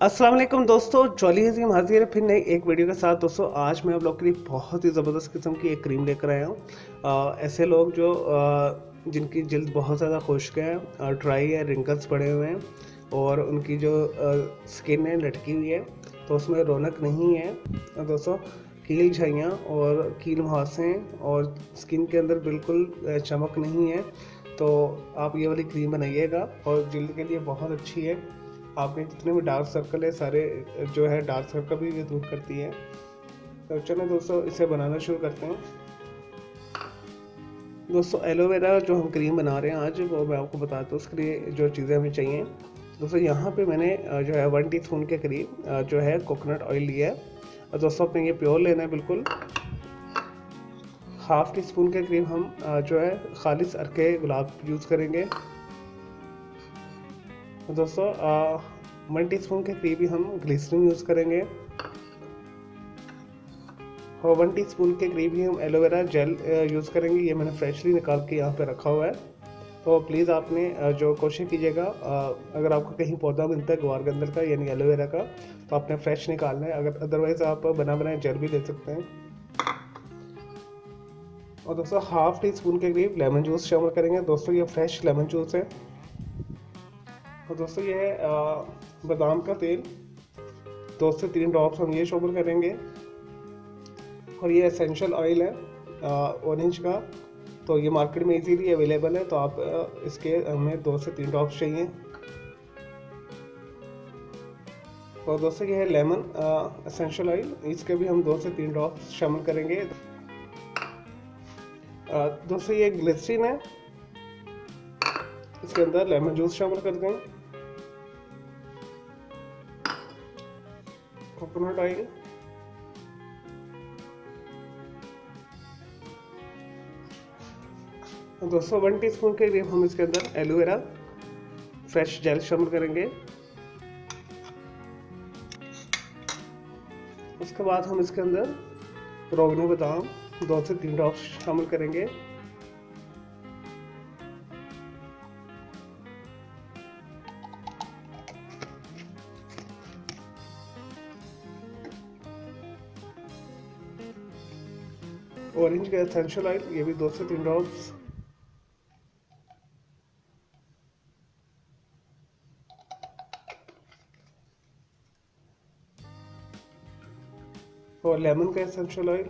अस्सलाम वालेकुम दोस्तों, जॉली हज़ीम हाजिर है फिर नई एक वीडियो के साथ। दोस्तों आज मैं आप लोग के लिए बहुत ही ज़बरदस्त किस्म की एक क्रीम लेकर आया हूँ। ऐसे लोग जो जिनकी जल्द बहुत ज़्यादा खुश्क है, ड्राई है, रिंकल्स पड़े हुए हैं और उनकी जो स्किन है लटकी हुई है, तो उसमें रौनक नहीं है। दोस्तों कील झाइयाँ और कील मुहासे और स्किन के अंदर बिल्कुल चमक नहीं है, तो आप ये वाली क्रीम बनाइएगा और जल्द के लिए बहुत अच्छी है। आपके जितने भी डार्क सर्कल है सारे जो है डार्क सर्कल भी ये दूर करती है। तो चलो दोस्तों इसे बनाना शुरू करते हैं। दोस्तों एलोवेरा जो हम क्रीम बना रहे हैं आज, वो मैं आपको बताता हूँ उसके लिए जो चीज़ें हमें चाहिए। दोस्तों यहाँ पे मैंने जो है 1 टीस्पून के करीब जो है कोकोनट ऑयल लिया है। और दोस्तों अपने ये प्योर लेना है बिल्कुल। हाफ टी स्पून के करीब हम जो है खालिस अरके गुलाब यूज़ करेंगे। दोस्तों 1 टीस्पून के करीब ही हम ग्लिसरीन यूज़ करेंगे और 1 टीस्पून के करीब ही हम एलोवेरा जेल यूज़ करेंगे। ये मैंने फ्रेशली निकाल के यहाँ पे रखा हुआ है। तो प्लीज़ आपने जो कोशिश कीजिएगा, अगर आपको कहीं पौधा मिलता है ग्वार गंदल का यानी एलोवेरा का, तो आपने फ्रेश निकालना है। अगर अदरवाइज़ आप बना बनाए जेल भी ले सकते हैं। और दोस्तों हाफ टी स्पून के करीब लेमन जूस शामिल करेंगे। दोस्तों ये फ्रेश लेमन जूस है। और दोस्तों ये है बादाम का तेल, 2 से 3 ड्रॉप्स हम ये शामिल करेंगे। और ये एसेंशियल ऑयल है ऑरेंज का, तो ये मार्केट में इजीली अवेलेबल है, तो आप इसके हमें 2 से 3 ड्रॉप्स चाहिए। और दोस्तों ये है लेमन एसेंशियल ऑयल, इसके भी हम 2 से 3 ड्रॉप्स शामिल करेंगे। दोस्तों ये ग्लिसरीन है, इसके अंदर लेमन जूस शामिल कर दें। कोकोनट ऑयल, दोस्तों 1 टीस्पून के करीब हम इसके अंदर एलोवेरा फ्रेश जेल शामिल करेंगे। उसके बाद हम इसके अंदर रोगनी बादाम 2 से 3 ड्रॉप्स शामिल करेंगे। ऑरेंज का एसेंशियल ऑयल, ये भी 2 से 3 ड्रॉप्स। और लेमन का एसेंशियल ऑयल।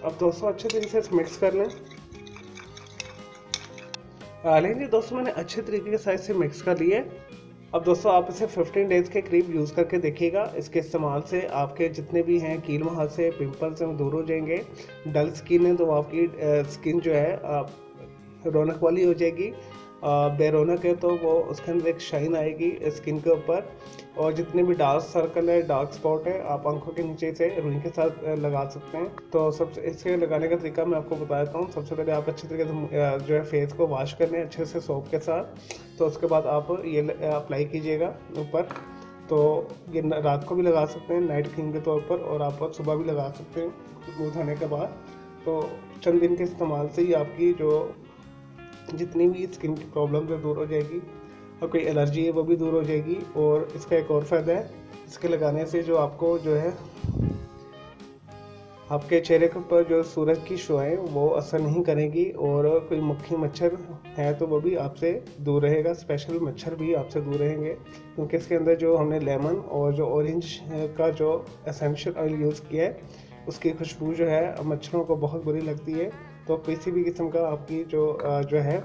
अब दोस्तों अच्छे तरीके से मिक्स कर लें। लेकिन दोस्तों मैंने अच्छे तरीके के साथ इसे मिक्स कर लिए। अब दोस्तों आप इसे 15 डेज़ के करीब यूज़ करके देखिएगा। इसके इस्तेमाल से आपके जितने भी हैं कील मुहासे, पिंपल्स हैं, वो दूर हो जाएंगे। डल स्किन है तो आपकी स्किन जो है रौनक वाली हो जाएगी। बेरौनक है तो वो उसके अंदर एक शाइन आएगी स्किन के ऊपर। और जितने भी डार्क सर्कल है, डार्क स्पॉट है, आप आंखों के नीचे से रुई के साथ लगा सकते हैं। तो सबसे इसे लगाने का तरीका मैं आपको बता देता हूँ। सबसे पहले आप अच्छे तरीके से जो है फेस को वॉश कर लें अच्छे से सोप के साथ। तो उसके बाद आप ये अप्लाई कीजिएगा ऊपर। तो ये रात को भी लगा सकते हैं नाइट क्रीम के तौर पर, और आप सुबह भी लगा सकते हैं मुँह धोने के बाद। तो चंद दिन के इस्तेमाल से ही आपकी जो जितनी भी स्किन की प्रॉब्लम है दूर हो जाएगी, और कोई एलर्जी है वो भी दूर हो जाएगी। और इसका एक और फ़ायदा है, इसके लगाने से जो आपको जो है आपके चेहरे के ऊपर जो सूरज की शुआएं वो असर नहीं करेगी, और कोई मक्खी मच्छर है तो वो भी आपसे दूर रहेगा। स्पेशल मच्छर भी आपसे दूर रहेंगे, क्योंकि इसके अंदर जो हमने लेमन और जो ऑरेंज का जो एसेंशियल ऑयल यूज़ किया है, उसकी खुशबू जो है मच्छरों को बहुत बुरी लगती है। तो किसी भी किस्म का आपकी जो है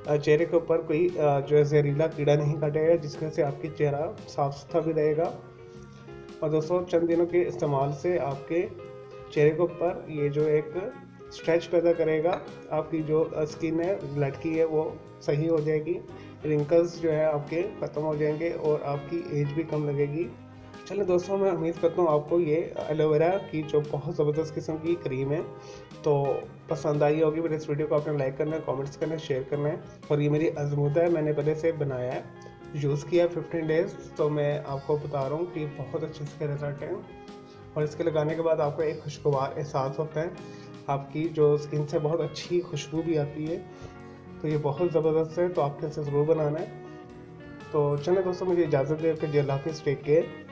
चेहरे के ऊपर कोई जो है जहरीला कीड़ा नहीं काटेगा, जिसकी वजह से आपकी चेहरा साफ सुथरा भी रहेगा। और दोस्तों चंद दिनों के इस्तेमाल से आपके चेहरे के ऊपर ये जो एक स्ट्रेच पैदा करेगा, आपकी जो स्किन है लटकी है वो सही हो जाएगी। रिंकल्स जो है आपके ख़त्म हो जाएंगे और आपकी एज भी कम लगेगी। चलिए दोस्तों, मैं उम्मीद करता हूँ आपको ये एलोवेरा की जो बहुत ज़बरदस्त किस्म की क्रीम है तो पसंद आई होगी। मेरे इस वीडियो को आपने लाइक करना है, कमेंट्स करना है, शेयर करना है। और ये मेरी आजमूदा है, मैंने पहले से बनाया है, यूज़ किया 15 डेज़, तो मैं आपको बता रहा हूँ कि बहुत अच्छे इसके रिजल्ट हैं। और इसके लगाने के बाद आपको एक खुशगवार एहसास होता है, आपकी जो स्किन से बहुत अच्छी खुशबू भी आती है। तो ये बहुत ज़बरदस्त है, तो आपने इसे ज़रूर बनाना है। तो चलो दोस्तों, मुझे इजाज़त दे के अल्लाह हाफ़िज़, टेक केयर।